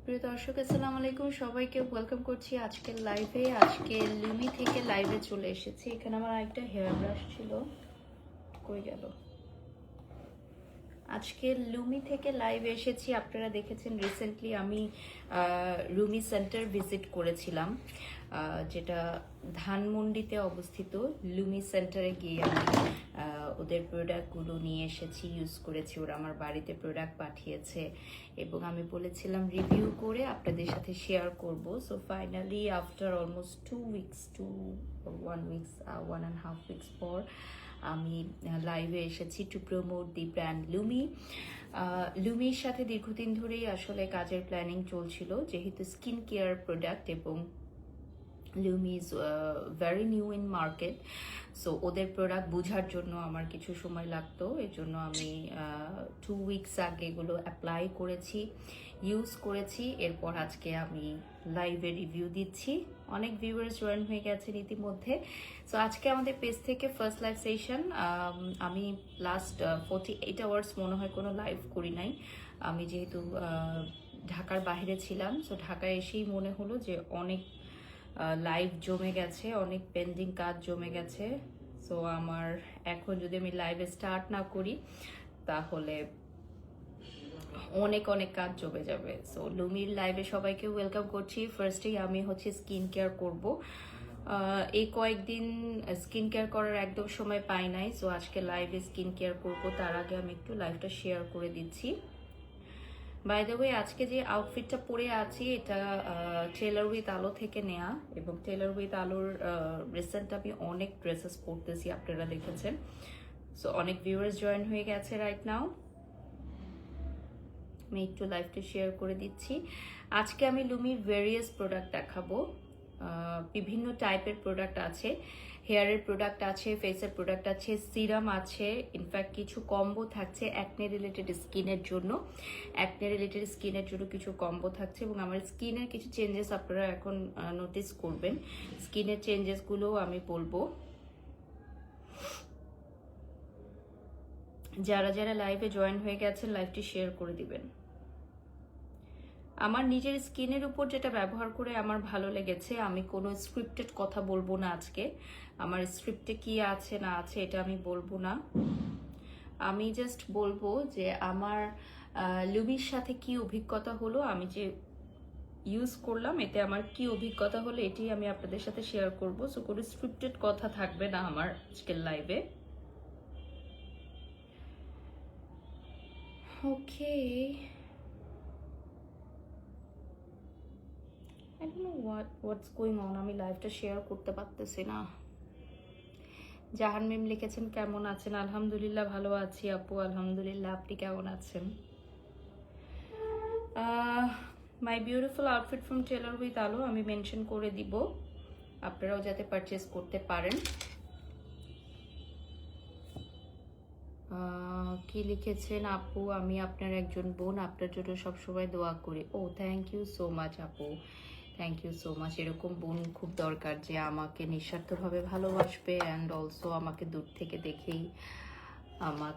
প্রিয় দর্শক আসসালামু আলাইকুম, সবাইকে ওয়েলকাম করছি আজকের লাইভে। আজকে লুমি থেকে লাইভে চলে এসেছি। এখানে আমার একটা হেয়ার ব্রাশ ছিল, কই গেল? আজকে লুমি থেকে লাইভে এসেছি। আপনারা দেখেছেন রিসেন্টলি আমি রুমি সেন্টার ভিজিট করেছিলাম, যেটা ধানমন্ডিতে অবস্থিত। লুমি সেন্টারে গিয়ে আমি ওদের প্রোডাক্টগুলো নিয়ে এসেছি, ইউজ করেছি। ওরা আমার বাড়িতে প্রোডাক্ট পাঠিয়েছে এবং আমি বলেছিলাম রিভিউ করে আপনাদের সাথে শেয়ার করব। So finally after almost 1.5 weeks পর আমি লাইভে এসেছি টু প্রমোট দি ব্র্যান্ড লুমি। লুমির সাথে দীর্ঘদিন ধরেই আসলে কাজের প্ল্যানিং চলছিল, যেহেতু স্কিন কেয়ার প্রোডাক্ট এবং Lumi is very new in market. So ওদের প্রোডাক্ট বোঝার জন্য আমার কিছু সময় লাগতো। এর জন্য আমি 2 উইকস আগে এগুলো অ্যাপ্লাই করেছি, ইউজ করেছি। এরপর আজকে আমি লাইভে রিভিউ দিচ্ছি। অনেক ভিউয়ার্স জয়েন হয়ে গেছেন ইতিমধ্যে। সো আজকে আমাদের পেজ থেকে ফার্স্ট লাইভ সেশন। আমি লাস্ট 48 আওয়ার্স মনে হয় কোনো লাইভ করি নাই। আমি যেহেতু ঢাকার বাইরে ছিলাম, সো ঢাকায় এসেই মনে হলো যে অনেক লাইভ জমে গেছে, অনেক পেন্ডিং কাজ জমে গেছে। সো আমার এখন যদি আমি লাইভে স্টার্ট না করি তাহলে অনেক অনেক কাজ জমে যাবে। সো লুমির লাইভে সবাইকে ওয়েলকাম করছি। ফার্স্টেই আমি স্কিন কেয়ার করব। এই কয়েকদিন স্কিন কেয়ার করার একদম সময় পাই নাই। সো আজকে লাইভে স্কিন কেয়ার করব। তার আগে আমি একটু লাইভটা শেয়ার করে দিচ্ছি। বাই দ্য ওয়ে, আজকে যে আউটফিটটা পরে আছি এটা টেইলর উইথ আলো থেকে নেয়া, এবং টেইলর উইথ আলোর রিসেন্ট আমি অনেক ড্রেসেস পরতেছি, আপনারা দেখেছেন। সো অনেক ভিউয়ার্স জয়েন হয়ে গেছে রাইট নাও। আমি একটু লাইভটা শেয়ার করে দিচ্ছি। আজকে আমি লুমির ভেরিয়াস প্রোডাক্ট দেখাবো। বিভিন্ন টাইপের প্রোডাক্ট আছে, হেয়ারের প্রোডাক্ট আছে, ফেসের প্রোডাক্ট আছে, সিরাম আছে, ইনফ্যাক্ট কিছু কম্বো থাকছে অ্যাকনে রিলেটেড স্কিনের জন্য। অ্যাকনে রিলেটেড স্কিনের জন্য কিছু কম্বো থাকছে, এবং আমার স্কিনের কিছু চেঞ্জেস আপনারা এখন নোটিস করবেন। স্কিনের চেঞ্জেসগুলোও আমি বলবো। যারা যারা লাইভে জয়েন হয়ে গেছেন লাইভটি শেয়ার করে দিবেন। আমার নিজের স্কিনের উপর যেটা ব্যবহার করে আমার ভালো লেগেছে, আমি কোনো স্ক্রিপ্টেড কথা বলবো না আজকে। আমার স্ক্রিপ্টে কি আছে না আছে এটা আমি বলবো না। আমি জাস্ট বলবো যে আমার লুমির সাথে কি অভিজ্ঞতা হলো, আমি যে ইউজ করলাম এতে আমার কি অভিজ্ঞতা হলো এটি আমি আপনাদের সাথে শেয়ার করবো। সো কোনো স্ক্রিপ্টেড কথা থাকবে না আমার আজকের লাইভে। ওকে, I don't know what's going on. আমি লাইভটা শেয়ার করতে পারতেছি না। জাহান মিম লিখেছেন কেমন আছেন? আলহামদুলিল্লাহ ভালো আছি আপু, আলহামদুলিল্লাহ। আপনি কেমন আছেন? My beautiful outfit from Taylor with আলো আমি মেনশন করে দিব, আপনারাও যাতে পারচেস করতে পারেন। কি লিখেছেন আপু? আমি আপনার একজন বোন, আপনার জন্য সবসময় দোয়া করি। ও থ্যাংক ইউ সো মাচ আপু, থ্যাংক ইউ সো মাচ। এরকম বোন খুব দরকার, যে আমাকে নিঃস্বার্থভাবে ভালোবাসবে অ্যান্ড অলসো আমাকে দূর থেকে দেখেই আমার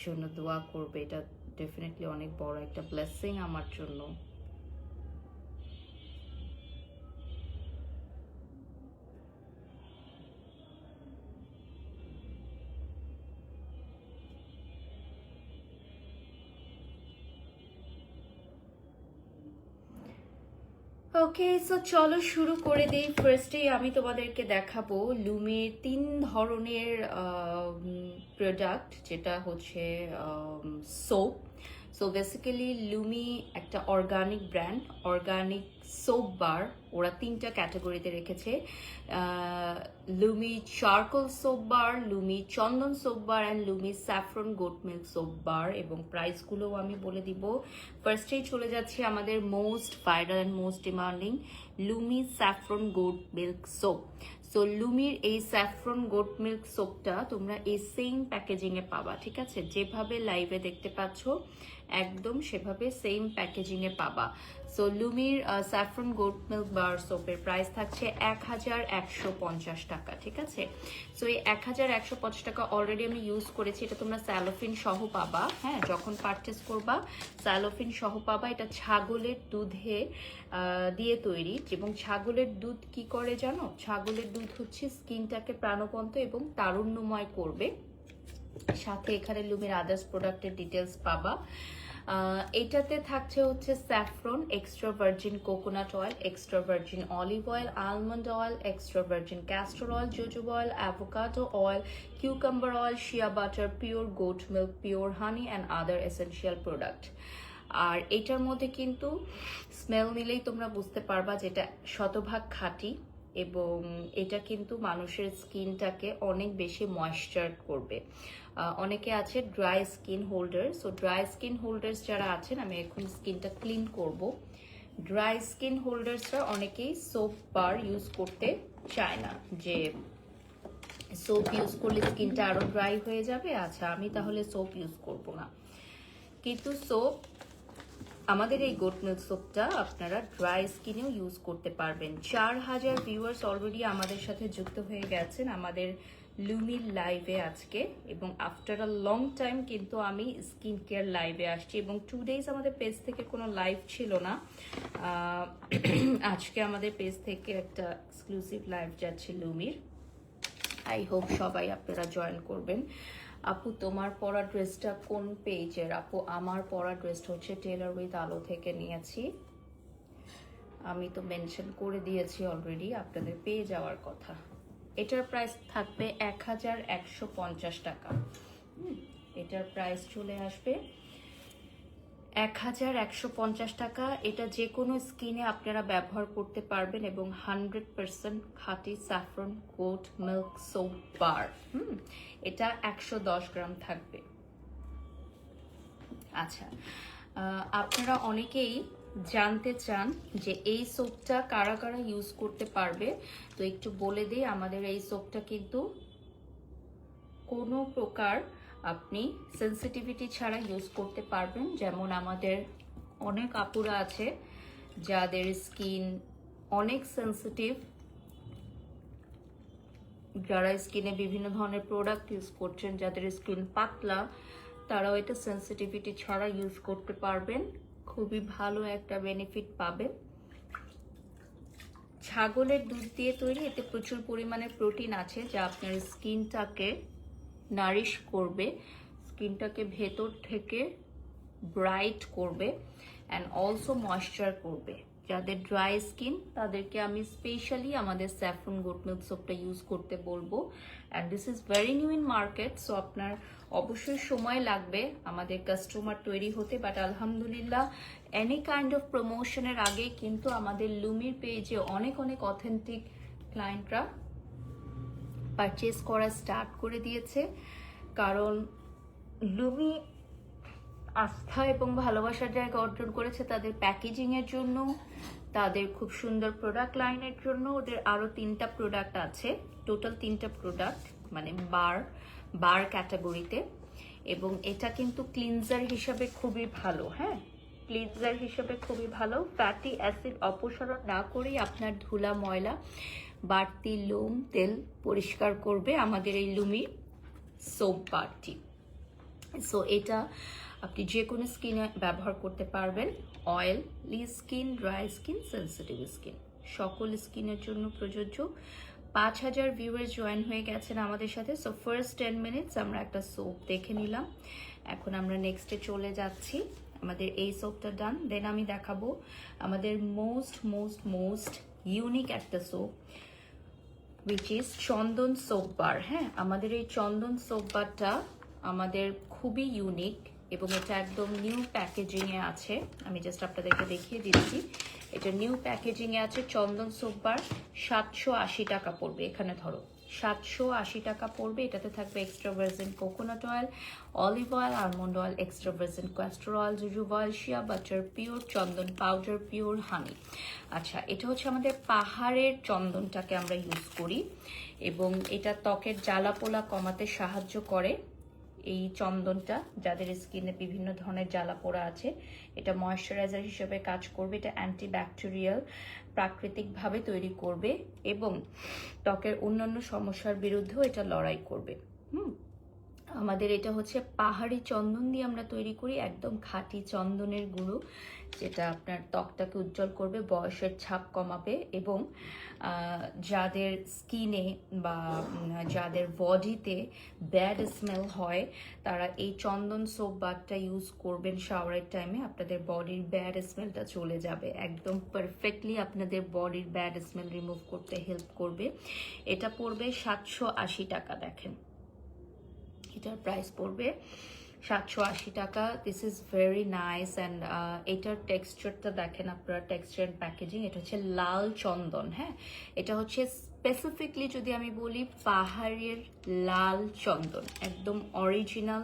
জন্য দোয়া করবে। এটা ডেফিনেটলি অনেক বড় একটা ব্লেসিং আমার জন্য। ওকে, সো চলো শুরু করে দিই। ফার্স্টেই আমি তোমাদেরকে দেখাবো লুমির 3 ধরনের প্রোডাক্ট, যেটা হচ্ছে সোপ। সো বেসিক্যালি লুমি একটা organic brand, organic soap bar ওরা 3টা ক্যাটাগরিতে রেখেছে। Lumi charcoal soap bar, Lumi চন্দন soap bar and Lumi saffron goat milk soap bar, এবং প্রাইসগুলোও আমি বলে দিব। ফার্স্টেই চলে যাচ্ছি আমাদের most viral and most demanding Lumi saffron goat milk soap. So লুমির এই স্যাফরন গোট মিল্ক সোপটা তোমরা এই সেম প্যাকেজিংয়ে পাবা, ঠিক আছে? যেভাবে লাইভে দেখতে পাচ্ছ একদম সেভাবে সেম প্যাকেজিংয়ে পাবা। সো লুমির স্যাফরন গোট মিল্ক বার সোপের প্রাইস থাকছে 1150 টাকা, ঠিক আছে? সো এই 1150 টাকা অলরেডি আমি ইউজ করেছি। এটা তোমরা স্যালোফিন সহ পাবা, হ্যাঁ, যখন পারচেস করবা স্যালোফিন সহ পাবা। এটা ছাগলের দুধে দিয়ে তৈরি, এবং ছাগলের দুধ কি করে জানো? ছাগলের দুধ হচ্ছে স্কিনটাকে প্রাণবন্ত এবং তারুণ্যময় করবে। সাথে এখানে লুমির আদার্স প্রোডাক্টের ডিটেলস পাবা। এটাতে থাকছে হচ্ছে saffron, extra virgin coconut oil, extra virgin olive oil, almond oil, extra virgin castor oil, jojoba oil, avocado oil, cucumber oil, shea butter, pure goat milk, pure honey and other essential product. আর এটার মধ্যে কিন্তু smell নিলেই তোমরা বুঝতে পারবা যেটা শতভাগ খাঁটি, এবং এটা কিন্তু মানুষের স্কিনটাকে অনেক বেশি ময়েশ্চার করবে। অনেকে আছে dry skin holder, so dry skin holders যারা আছেন, আমি এখন স্কিনটা ক্লিন করব। ড্রাই স্কিন হোল্ডার্সরা অনেকেই সোপ বার ইউজ করতে চায় না, যে সোপ ইউজ করলে স্কিনটা আরো ড্রাই হয়ে যাবে, আচ্ছা আমি তাহলে সোপ ইউজ করব না। কিন্তু সোপ, আমাদের এই গোট মিল্ক সোপটা আপনারা ড্রাই স্কিনেও ইউজ করতে পারবেন। 4000 ভিউয়ার্স অলরেডি আমাদের সাথে যুক্ত হয়ে গেছেন আমাদের লুমির লাইভে আজকে, এবং আফটার আ লং টাইম কিন্তু আমি স্কিন কেয়ার লাইভে আসছি, এবং 2 ডেজ আমাদের পেজ থেকে কোনো লাইভ ছিল না। আজকে আমাদের পেজ থেকে একটা এক্সক্লুসিভ লাইভ যাচ্ছে লুমির। আই হোপ সবাই আপনারা জয়েন করবেন। আপু তোমার পরা ড্রেসটা কোন পেজের? আপু আমার পরা ড্রেসটা হচ্ছে টেলার উইথ আলো থেকে নিয়েছি। আমি তো মেনশন করে দিয়েছি অলরেডি, আপনাদের পেয়ে যাওয়ার কথা। এটার প্রাইস থাকবে 1150 টাকা। এটার প্রাইস চলে আসবে 1150 টাকা। এটা যে কোনো স্কিনে আপনারা ব্যবহার করতে পারবেন, এবং 100% খাঁটি স্যাফরন গোট মিল্ক সোপ বার। এটা 110 গ্রাম থাকবে। আচ্ছা, আপনারা অনেকেই জানতে চান যে এই সোপটা কারা কারা ইউজ করতে পারবে, তো একটু বলে দিই। আমাদের এই সোপটা কিন্তু কোনো প্রকার আপনি সেন্সিটিভিটি ছাড়া ইউজ করতে পারবেন। যেমন আমাদের অনেক আপুরা আছে যাদের স্কিন অনেক সেন্সিটিভ, যারা স্কিনে বিভিন্ন ধরনের প্রোডাক্ট ইউজ করছেন, যাদের স্কিন পাতলা, তারাও এটা সেন্সিটিভিটি ছাড়া ইউজ করতে পারবেন। খুবই ভালো একটা বেনিফিট পাবেন। ছাগলের দুধ দিয়ে তৈরি, এতে প্রচুর পরিমাণে প্রোটিন আছে যা আপনার স্কিনটাকে নারিশ করবে, স্কিনটাকে ভেতর থেকে ব্রাইট করবে অ্যান্ড অলসো ময়েশ্চার করবে। যাদের ড্রাই স্কিন তাদেরকে আমি স্পেশালি আমাদের স্যাফরন গোট মিল্ক সোপটা ইউজ করতে বলবো। And this is very new in market, so আপনার অবশ্যই সময় লাগবে আমাদের কাস্টমার তৈরি হতে, বাট আলহামদুলিল্লাহ এনি কাইন্ড অফ প্রমোশনের আগে কিন্তু আমাদের লুমির পেজে অনেক অনেক অথেন্টিক ক্লায়েন্টরা পারচেস করা স্টার্ট করে দিয়েছে। কারণ লুমি আস্থা এবং ভালোবাসার জায়গা অর্জন করেছে তাদের প্যাকেজিংয়ের জন্য, তাদের খুব সুন্দর প্রোডাক্ট লাইনের জন্য। ওদের আরও 3টা প্রোডাক্ট আছে, টোটাল 3টা প্রোডাক্ট, মানে বার ক্যাটাগরিতে। এবং এটা কিন্তু ক্লিনজার হিসাবে খুবই ভালো, হ্যাঁ, ক্লিনজার হিসাবে খুবই ভালো। ফ্যাটি অ্যাসিড অপসারণ না করেই আপনার ধুলা ময়লা বাড়তি লোম তেল পরিষ্কার করবে আমাদের এই লুমি সোপ বারটি। সো এটা আপনি যে কোনো স্কিনে ব্যবহার করতে পারবেন। Oily skin, dry skin, sensitive skin, সকল স্কিনের জন্য প্রযোজ্য। 5000 ভিউয়ার্স জয়েন হয়ে গেছেন আমাদের সাথে। সো ফার্স্ট 10 মিনিটস আমরা একটা সোপ দেখে নিলাম। এখন আমরা নেক্সটে চলে যাচ্ছি। আমাদের এই সোপটা ডান, দেন আমি দেখাবো আমাদের মোস্ট ইউনিক একটা soap, which is Chandan soap বার। হ্যাঁ, আমাদের এই চন্দন সোপ বারটা আমাদের খুবই ইউনিক, এবং এটা একদম নিউ প্যাকেজিংয়ে আছে। আমি জাস্ট আপনাদেরকে দেখিয়ে দিচ্ছি, এটা নিউ প্যাকেজিংয়ে আছে। চন্দন সোপ বার 780 টাকা পড়বে। এখানে ধরো 780 টাকা পড়বে। এটাতে থাকবে extra virgin coconut oil, olive oil, almond oil, extra virgin castor oil, jojoba oil, shea butter, pure চন্দন পাউডার, পিওর হানি। আচ্ছা, এটা হচ্ছে আমাদের পাহাড়ের চন্দনটাকে আমরা ইউজ করি, এবং এটা ত্বকের জ্বালা পোলা কমাতে সাহায্য করে। এই চন্দনটা, যাদের স্কিনে বিভিন্ন ধরনের জ্বালা পোড়া আছে, এটা ময়েশ্চারাইজার হিসেবে কাজ করবে। এটা অ্যান্টিব্যাকটেরিয়াল, প্রাকৃতিকভাবে তৈরি করবে এবং ত্বকের অন্যান্য সমস্যার বিরুদ্ধেও এটা লড়াই করবে। আমাদের এটা হচ্ছে পাহাড়ি চন্দন দিয়ে আমরা তৈরি করি, একদম খাঁটি চন্দনের গুঁড়ো, যেটা আপনার ত্বকটাকে উজ্জ্বল করবে, বয়সের ছাপ কমাবে এবং যাদের স্কিনে বা যাদের বডিতে ব্যাড স্মেল হয় তারা এই চন্দন সোপ বারটা ইউজ করবেন শাওয়ারের টাইমে, আপনাদের বডির ব্যাড স্মেলটা চলে যাবে, একদম পারফেক্টলি আপনাদের বডির ব্যাড স্মেল রিমুভ করতে হেল্প করবে। এটা পড়বে 780 টাকা। দেখেন এটার প্রাইস পড়বে 780 টাকা। This is very nice and এটার টেক্সচারটা দেখেন আপনারা, টেক্সচার প্যাকেজিং। এটা হচ্ছে লাল চন্দন। হ্যাঁ, এটা হচ্ছে স্পেসিফিকলি যদি আমি বলি পাহাড়ের লাল চন্দন, একদম অরিজিনাল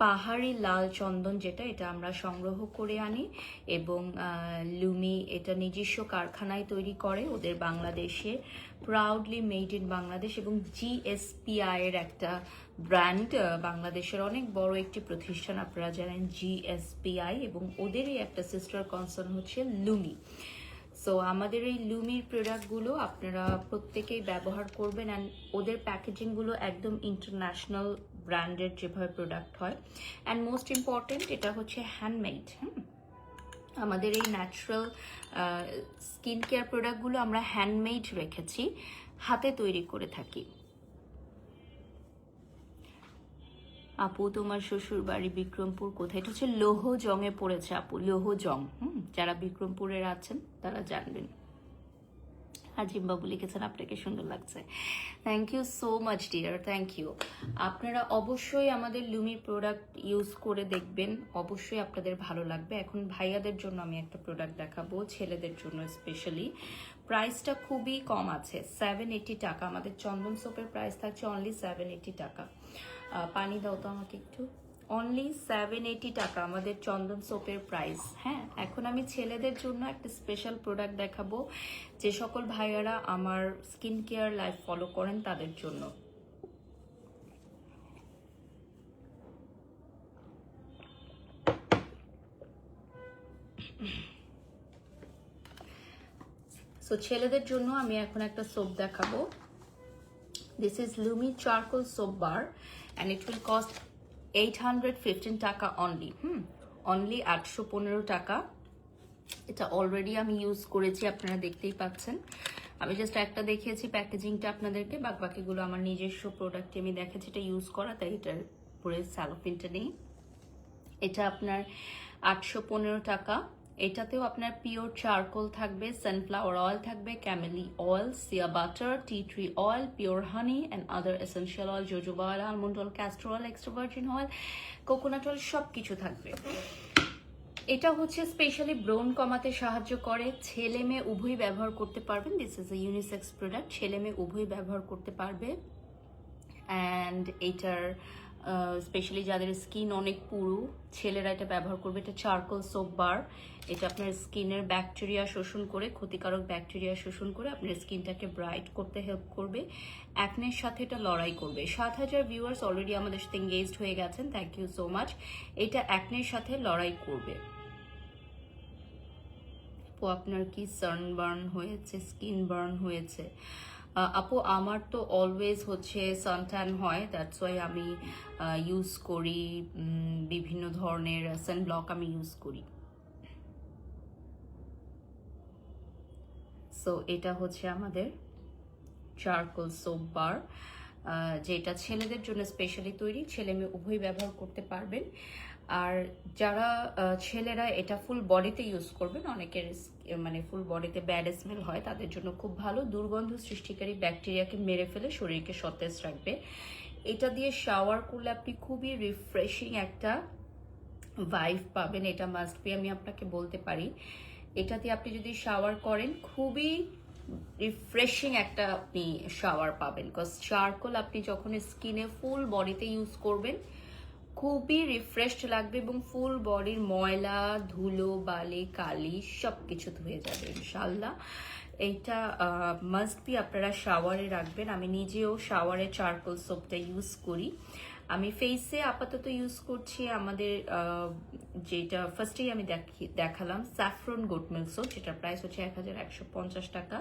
পাহাড়ি লাল চন্দন, যেটা এটা আমরা সংগ্রহ করে আনি এবং লুমি এটা নিজস্ব কারখানায় তৈরি করে ওদের বাংলাদেশে, প্রাউডলি মেড ইন বাংলাদেশ, এবং জিএসপিআই এর একটা ব্র্যান্ড, বাংলাদেশের অনেক বড় একটি প্রতিষ্ঠান, আপনারা জানেন জিএসপিআই, এবং ওদেরই একটা সিস্টার কনসার্ন হচ্ছে লুমি। সো আমাদের এই লুমির প্রোডাক্টগুলো আপনারা প্রত্যেকেই ব্যবহার করবেন অ্যান্ড ওদের প্যাকেজিংগুলো একদম ইন্টারন্যাশনাল ব্র্যান্ডের যেভাবে প্রোডাক্ট হয়। অ্যান্ড মোস্ট ইম্পর্টেন্ট, এটা হচ্ছে হ্যান্ডমেড। আমাদের এই ন্যাচারাল স্কিন কেয়ার প্রোডাক্টগুলো আমরা হ্যান্ডমেড রেখেছি, হাতে তৈরি করে থাকি। আপু তোমার শ্বশুর বাড়ি বিক্রমপুর কোথায়? এটা হচ্ছে লোহজংয়ে পড়েছে আপু, লোহজং। যারা বিক্রমপুরের আছেন তারা জানবেন। আজিম বাবু লিখেছেন আপনাকে সুন্দর লাগছে, thank you so much dear, thank you. আপনারা অবশ্যই আমাদের লুমির প্রোডাক্ট ইউজ করে দেখবেন, অবশ্যই আপনাদের ভালো লাগবে। এখন ভাইয়াদের জন্য আমি একটা প্রোডাক্ট দেখাবো, ছেলেদের জন্য স্পেশালি। প্রাইসটা খুবই কম আছে, 780 টাকা। আমাদের চন্দন সোপের প্রাইস থাকছে অনলি 780 টাকা। পানি দাও তো আমাকে একটু। অনলি 780 টাকা আমাদের চন্দন সোপের প্রাইস। হ্যাঁ, এখন আমি ছেলেদের জন্য একটা স্পেশাল প্রোডাক্ট দেখাবো, যে সকল ভাইয়ারা আমার স্কিন কেয়ার লাইফ ফলো করেন তাদের জন্য। সো ছেলেদের জন্য আমি এখন একটা সোপ দেখাবো। This is Lumi charcoal soap bar and it will cost 815 টাকা অনলি। অনলি 815 টাকা। এটা অলরেডি আমি ইউজ করেছি, আপনারা দেখতেই পাচ্ছেন। আমি জাস্ট একটা দেখিয়েছি প্যাকেজিংটা আপনাদেরকে, বাকিগুলো আমার নিজস্ব প্রোডাক্টে আমি দেখেছি এটা ইউজ করা, তাই এটার পুরো স্যালোফিনটা নেই। এটা আপনার 815 টাকা। এটাতেও আপনার পিওর চারকোল থাকবে, সানফ্লাওয়ার অয়েল থাকবে, camellia oil, shea butter, tea tree oil, pure honey and other essential oil, jojoba oil, almond oil, castor oil, extra virgin oil, coconut oil, সব কিছু থাকবে। এটা হচ্ছে স্পেশালি ব্রণ কমাতে সাহায্য করে, ছেলে মেয়ে উভয়ই ব্যবহার করতে পারবেন। This is a unisex product, ছেলে মেয়ে উভয়ই ব্যবহার করতে পারবে। অ্যান্ড এটার স্পেশালি যাদের স্কিন অনেক পুরু, ছেলেরা এটা ব্যবহার করবে। এটা চারকোল সোপ বার, এটা আপনার স্কিনের ব্যাকটেরিয়া শোষণ করে, ক্ষতিকারক ব্যাকটেরিয়া শোষণ করে আপনার স্কিনটাকে ব্রাইট করতে হেল্প করবে, অ্যাকনের সাথে এটা লড়াই করবে। 7000 ভিউয়ার্স অলরেডি আমাদের সাথে এঙ্গেজড হয়ে গেছেন, থ্যাংক ইউ সো মাচ। এটা অ্যাকনের সাথে লড়াই করবে। আপনার কি সানবার্ন হয়েছে, স্কিন বার্ন হয়েছে? আপু আমার তো অলওয়েজ হচ্ছে সানট্যান হয়, দ্যাটস ওয়াই আমি ইউজ করি বিভিন্ন ধরনের সানব্লক আমি ইউজ করি। সো এটা হচ্ছে আমাদের চারকোল সোপ বার, যেটা ছেলেদের জন্য স্পেশালি তৈরি, ছেলে মেয়ে উভয় ব্যবহার করতে পারবেন। আর যারা ছেলেরা এটা ফুল বডিতে ইউজ করবেন, অনেকের মানে ফুল বডিতে ব্যাড স্মেল হয়, তাদের জন্য খুব ভালো, দুর্গন্ধ সৃষ্টিকারী ব্যাকটেরিয়াকে মেরে ফেলে শরীরকে সতেজ রাখবে। এটা দিয়ে শাওয়ার করলে আপনি খুবই রিফ্রেশিং একটা ভাইব পাবেন, এটা মাস্ট বি, আমি আপনাকে বলতে পারি। এটা দিয়ে আপনি যদি শাওয়ার করেন খুবই রিফ্রেশিং একটা আপনি শাওয়ার পাবেন, বিকজ চারকোল আপনি যখন স্কিনে ফুল বডিতে ইউজ করবেন খুবই রিফ্রেশড লাগবে এবং ফুল বডির ময়লা, ধুলো, বালি, কালি সব কিছু ধুয়ে যাবে ইনশাল্লাহ। এইটা মাস্ট বি আপনারা শাওয়ারে রাখবেন। আমি নিজেও শাওয়ারে চারকোল সোপটা ইউজ করি। আমি ফেসে আপাতত ইউজ করছি আমাদের যেটা ফার্স্টেই আমি দেখালাম স্যাফরন গোট মিল্ক সোপ, যেটার প্রাইস হচ্ছে 1150 টাকা।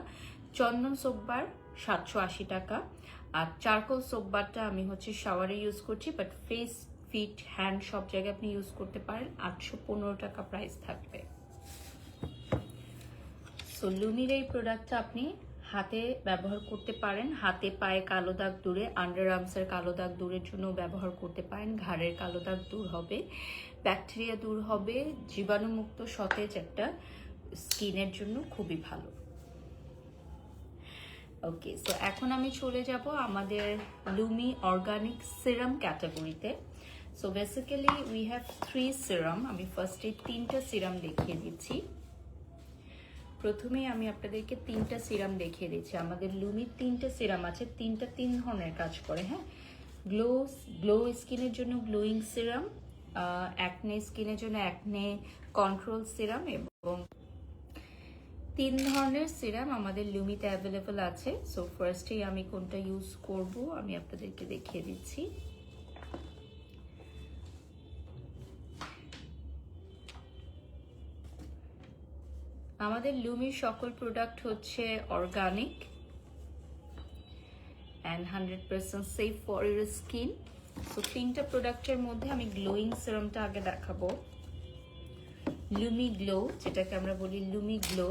চন্দন সোপ বার 780 টাকা। আর চারকোল সোপ বারটা আমি হচ্ছে শাওয়ারে ইউজ করছি, বাট ফেস, ফিট, হ্যান্ড সব জায়গায় আপনি ইউজ করতে পারেন। 815 টাকা প্রাইস থাকবে। সো লুমির এই প্রোডাক্টটা আপনি হাতে ব্যবহার করতে পারেন, হাতে পায়ে কালো দাগ দূরে, আন্ডার আর্মসের কালো দাগ দূরের জন্য ব্যবহার করতে পারেন। ঘাড়ের কালো দাগ দূর হবে, ব্যাকটেরিয়া দূর হবে, জীবাণুমুক্ত সতেজ একটা স্কিনের জন্য খুবই ভালো। ওকে, সো এখন আমি চলে যাব আমাদের লুমি অর্গানিক সিরাম ক্যাটাগরিতে। So basically we have 3 serum. আমি ফার্স্টে 3টা সিরাম দেখিয়ে দিচ্ছি। প্রথমেই আমি আপনাদেরকে 3টা সিরাম দেখিয়ে দিচ্ছি। আমাদের লুমির 3টে সিরাম আছে, 3টা 3 ধরনের কাজ করে। হ্যাঁ, গ্লো স্কিনের জন্য গ্লোয়িং সিরাম, অ্যাকনে স্কিনের জন্য অ্যাকনে কন্ট্রোল সিরাম, এবং 3 ধরনের সিরাম আমাদের লুমিতে অ্যাভেলেবল আছে। সো ফার্স্টেই আমি কোনটা ইউজ করব আমি আপনাদেরকে দেখিয়ে দিচ্ছি। আমাদের লুমির সকল প্রোডাক্ট হচ্ছে organic and 100% safe for your skin. So 3টা প্রোডাক্টের মধ্যে আমি গ্লোয়িং সিরামটা আগে দেখাবো। লুমি গ্লো, যেটাকে আমরা বলি লুমি গ্লো।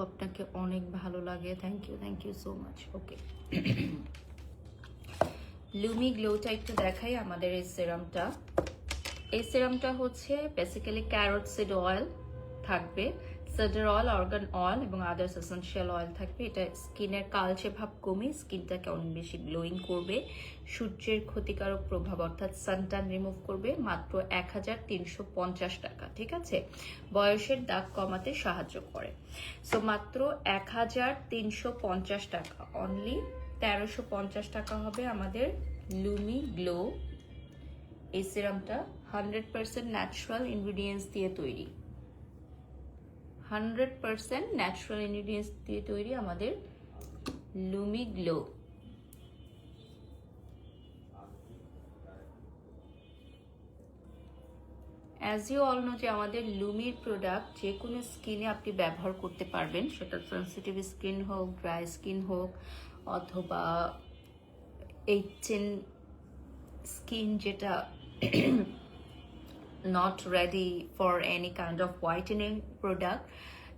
আপনাকে অনেক ভালো লাগে, থ্যাংক ইউ সো মাচ। ওকে, লুমি গ্লোটা একটু দেখাই। আমাদের এই সিরামটা হচ্ছে বেসিক্যালি ক্যারট সিড অয়েল থাকবে, সিডার অয়েল, অর্গান অয়েল এবং আদার্স এসেনশিয়াল অয়েল থাকবে। এটা স্কিনের কালচে ভাব কমিয়ে স্কিনটাকে অনেক বেশি গ্লোয়িং করবে, সূর্যের ক্ষতিকারক প্রভাব অর্থাৎ সানট্যান রিমুভ করবে। মাত্র 1350 টাকা, ঠিক আছে। বয়সের দাগ কমাতে সাহায্য করে। সো মাত্র 1350 টাকা, অনলি 1350 টাকা হবে আমাদের লুমি গ্লো এই সিরামটা। 100% ন্যাচারাল ইনগ্রিডিয়েন্টস দিয়ে তৈরি, 100% ন্যাচারাল ইনগ্রিডিয়েন্টস দিয়ে তৈরি আমাদের Lumi glow. As you all know যে আমাদের লুমির প্রোডাক্ট যে কোনো স্কিনে আপনি ব্যবহার করতে পারবেন, সেটা সেন্সিটিভ স্কিন হোক, ড্রাই স্কিন হোক, অথবা 18 স্কিন যেটা not ready for any kind of whitening product,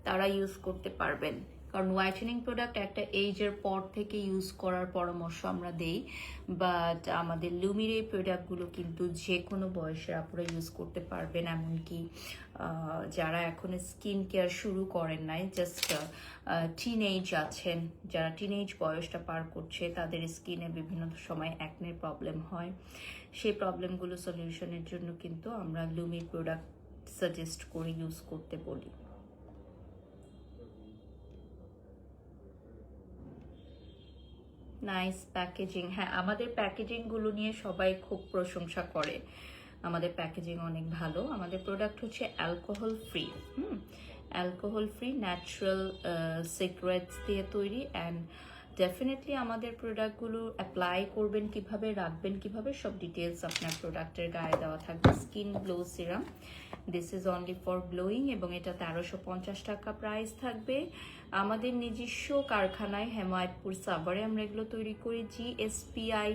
তারা ইউজ করতে পারবেন। কারণ হোয়াইটেনিং প্রোডাক্ট একটা এজের পর থেকে ইউজ করার পরামর্শ আমরা দেই, বাট আমাদের লুমির এই প্রোডাক্টগুলো কিন্তু যে কোনো বয়সের আপুরা ইউজ করতে পারবেন। এমনকি যারা এখন স্কিন কেয়ার শুরু করেন নাই, জাস্ট টিনেজ আছেন, যারা টিনেজ বয়সটা পার করছে, তাদের স্কিনে বিভিন্ন সময় অ্যাকনের প্রবলেম হয়, সেই প্রবলেমগুলো সলিউশনের জন্য কিন্তু আমরা লুমির প্রোডাক্ট সাজেস্ট করে ইউজ করতে বলি। Nice packaging. হ্যাঁ, আমাদের প্যাকেজিংগুলো নিয়ে সবাই খুব প্রশংসা করে, আমাদের প্যাকেজিং অনেক ভালো। আমাদের প্রোডাক্ট হচ্ছে alcohol free, alcohol free natural secrets দিয়ে তৈরি। অ্যান্ড ডেফিনেটলি আমাদের প্রোডাক্টগুলো অ্যাপ্লাই করবেন কিভাবে, রাখবেন কিভাবে, সব ডিটেলস আপনার প্রোডাক্টের গায়ে দেওয়া থাকবে। Skin glow serum, this is only for glowing, এবং এটা 1350 টাকা প্রাইস থাকবে। আমাদের নিজস্ব কারখানায় হেমায়তপুর সাভারে আমরা এগুলো তৈরি করি। GSPI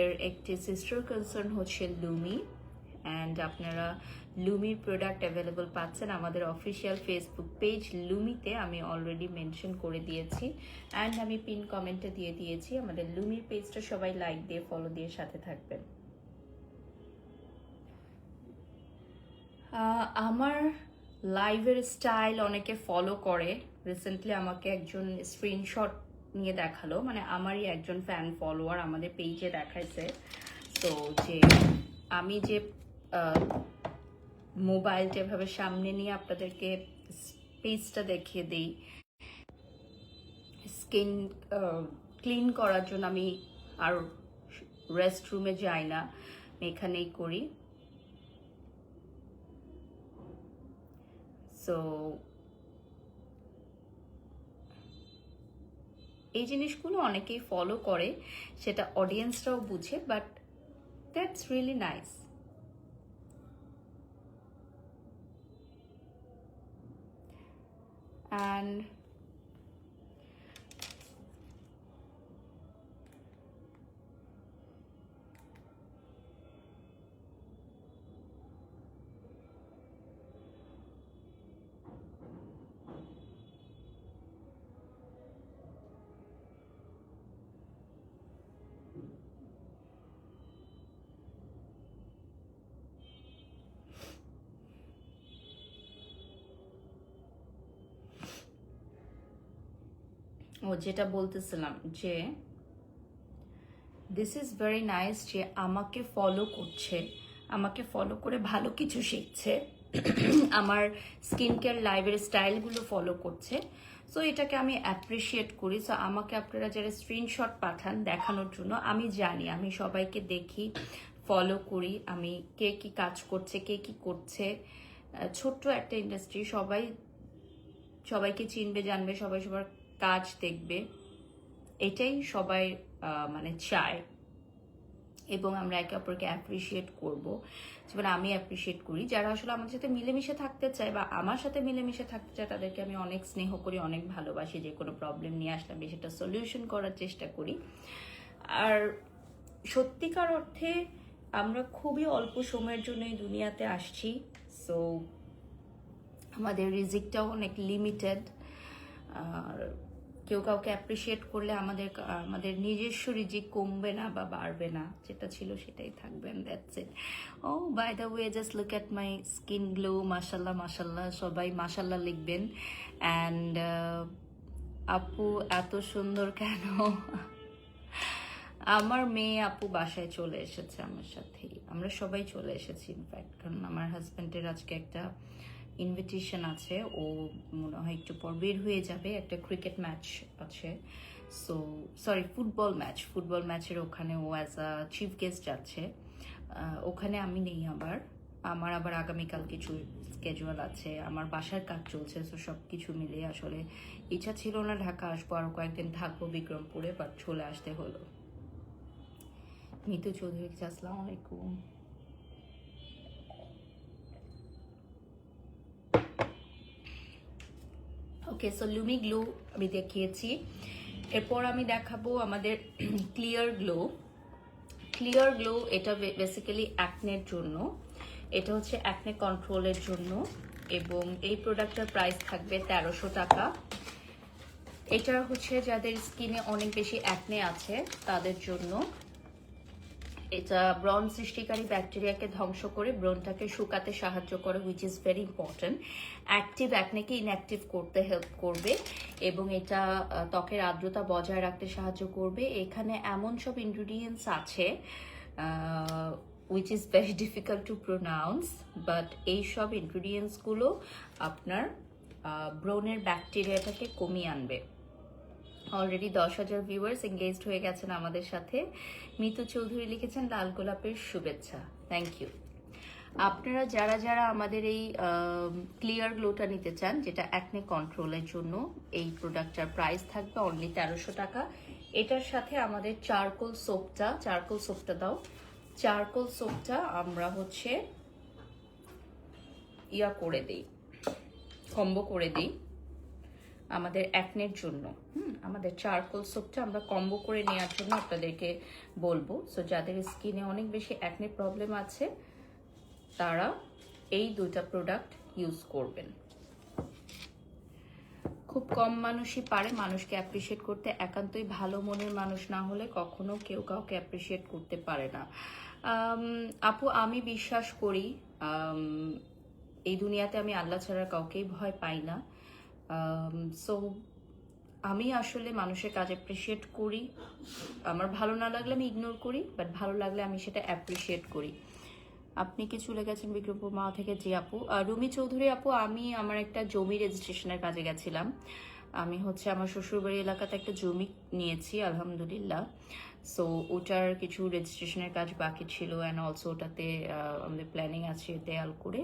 এর একটি সিস্টার কনসার্ন হচ্ছে লুমি, অ্যান্ড আপনারা লুমির প্রোডাক্ট অ্যাভেলেবল পাচ্ছেন আমাদের অফিসিয়াল ফেসবুক পেজ লুমিতে, আমি অলরেডি মেনশন করে দিয়েছি, অ্যান্ড আমি পিন কমেন্টে দিয়ে দিয়েছি। আমাদের লুমির পেজটা সবাই লাইক দিয়ে ফলো দিয়ে সাথে থাকবেন। আমার লাইভের স্টাইল অনেকে ফলো করে। রিসেন্টলি আমাকে একজন স্ক্রিনশট নিয়ে দেখালো, মানে আমারই একজন ফ্যান ফলোয়ার আমাদের পেজে দেখাইছে। তো যে আমি যে মোবাইলটা এভাবে সামনে নিয়ে আপনাদেরকে পেজটা দেখিয়ে দিই, স্কিন ক্লিন করার জন্য আমি আর রেস্ট রুমে যাই না, আমি এখানেই করি। সো এই জিনিসগুলো অনেকেই ফলো করে, সেটা অডিয়েন্সরাও বুঝে, but that's really nice. And যেটা বলতেছিলাম যে দিস ইজ ভেরি নাইস যে আমাকে ফলো করছে, আমাকে ফলো করে ভালো কিছু শিখছে, আমার স্কিন কেয়ার লাইফের স্টাইলগুলো ফলো করছে। সো এটাকে আমি অ্যাপ্রিসিয়েট করি। সো আমাকে আপনারা যারা স্ক্রিনশট পাঠান দেখানোর জন্য, আমি জানি আমি সবাইকে দেখি, ফলো করি, আমি কে কি কাজ করছে, কে কি করছে। ছোট্ট একটা ইন্ডাস্ট্রি, সবাইকে চিনবে, জানবে, সবাই সবার কাজ দেখবে, এটাই সবাই মানে চায়। এবং আমরা একে অপরকে অ্যাপ্রিসিয়েট করবো, যেমন আমি অ্যাপ্রিসিয়েট করি। যারা আসলে আমার সাথে মিলেমিশে থাকতে চায় বা আমার সাথে মিলেমিশে থাকতে চায়, তাদেরকে আমি অনেক স্নেহ করি, অনেক ভালোবাসি। যে কোনো প্রবলেম নিয়ে আসলে আমি সেটা সলিউশন করার চেষ্টা করি। আর সত্যিকার অর্থে আমরা খুবই অল্প সময়ের জন্য এই দুনিয়াতে আসছি। সো আমাদের রিজিকটাও অনেক লিমিটেড। আর কেউ কাউকে অ্যাপ্রিসিয়েট করলে আমাদের নিজস্ব রিজিক কমবে না বা বাড়বে না, যেটা ছিল সেটাই থাকবে। That's it. Oh by the way, just look at my skin glow. মাশাল্লাহ মাশাল্লাহ, সবাই মাশাল্লাহ লিখবেন। অ্যান্ড আপু এত সুন্দর কেন? আমার মেয়ে আপু বাসায় চলে এসেছে আমার সাথেই, আমরা সবাই চলে এসেছি ইনফ্যাক্ট, কারণ আমার হাজব্যান্ডের আজকে একটা ইনভিটেশন আছে, ও মনে হয় একটু পর বের হয়ে যাবে, একটা ক্রিকেট ম্যাচ আছে। সো সরি, ফুটবল ম্যাচের ওখানে ও অ্যাজ আ চিফ গেস্ট যাচ্ছে। ওখানে আমি নেই, আমার আবার আগামীকাল কিছু স্কেজুয়াল আছে, আমার বাসার কাজ চলছে। সো সব কিছু মিলিয়ে আসলে ইচ্ছা ছিল না ঢাকা আসবো, আরও কয়েকদিন থাকবো বিক্রমপুরে, বাট চলে আসতে হলো। মিতু চৌধুরী, আসসালামু আলাইকুম। ওকে, সো লুমি গ্লো আমি দেখিয়েছি। এরপর আমি দেখাবো আমাদের ক্লিয়ার গ্লো। এটা বেসিক্যালি অ্যাকনের জন্য, এটা হচ্ছে অ্যাকনে কন্ট্রোলের জন্য, এবং এই প্রোডাক্টটার প্রাইস থাকবে 1300 টাকা। এটা হচ্ছে যাদের স্কিনে অনেক বেশি অ্যাকনে আছে তাদের জন্য। এটা ব্রণ সৃষ্টিকারী ব্যাকটেরিয়াকে ধ্বংস করে ব্রণটাকে শুকাতে সাহায্য করে, which is very important. Active অ্যাকনেকে ইনঅ্যাক্টিভ করতে হেল্প করবে, এবং এটা ত্বকের আর্দ্রতা বজায় রাখতে সাহায্য করবে। এখানে এমন সব ইনগ্রিডিয়েন্টস আছে which is very difficult to pronounce, but এই সব ইনগ্রিডিয়েন্টসগুলো আপনার ব্রণের ব্যাকটেরিয়াটাকে কমিয়ে আনবে। অলরেডি 10,000 ভিউয়ার্স এঙ্গেজড হয়ে গেছেন আমাদের সাথে। মিতু চৌধুরী লিখেছেন লাল গোলাপের শুভেচ্ছা, থ্যাংক ইউ। আপনারা যারা যারা আমাদের এই ক্লিয়ার গ্লোটা নিতে চান, যেটা অ্যাকনে কন্ট্রোলের জন্য, এই প্রোডাক্টটার প্রাইস থাকবে অনলি 1300 টাকা। এটার সাথে আমাদের চারকোল সোপটা দাও। চারকোল সোপটা আমরা হচ্ছে করে দিই, কম্বো করে দিই আমাদের অ্যাকনের জন্য। আমাদের চারকোল সোপটা আমরা কম্বো করে নেওয়ার জন্য আপনাদেরকে বলবো। সো যাদের স্কিনে অনেক বেশি অ্যাকনে প্রবলেম আছে, তারা এই দুইটা প্রোডাক্ট ইউজ করবেন। খুব কম মানুষই পারে মানুষকে অ্যাপ্রিসিয়েট করতে। একান্তই ভালো মনের মানুষ না হলে কখনো কেউ কাউকে অ্যাপ্রিসিয়েট করতে পারে না। আপু, আমি বিশ্বাস করি এই দুনিয়াতে আমি আল্লাহ ছাড়া কাউকেই ভয় পাই না। সো আমি আসলে মানুষের কাজ অ্যাপ্রিসিয়েট করি। আমার ভালো না লাগলে আমি ইগনোর করি, বাট ভালো লাগলে আমি সেটা অ্যাপ্রিসিয়েট করি। আপনি কি চলে গেছেন বিক্রমপুর মা থেকে? জি আপু। রুমি চৌধুরী আপু, আমি আমার একটা জমি রেজিস্ট্রেশনের কাজে গেছিলাম। আমি হচ্ছে আমার শ্বশুরবাড়ি এলাকাতে একটা জমি নিয়েছি আলহামদুলিল্লাহ। সো ওটার কিছু রেজিস্ট্রেশনের কাজ বাকি ছিল, অ্যান্ড অলসো ওটাতে আমাদের প্ল্যানিং আছে দেয়াল করে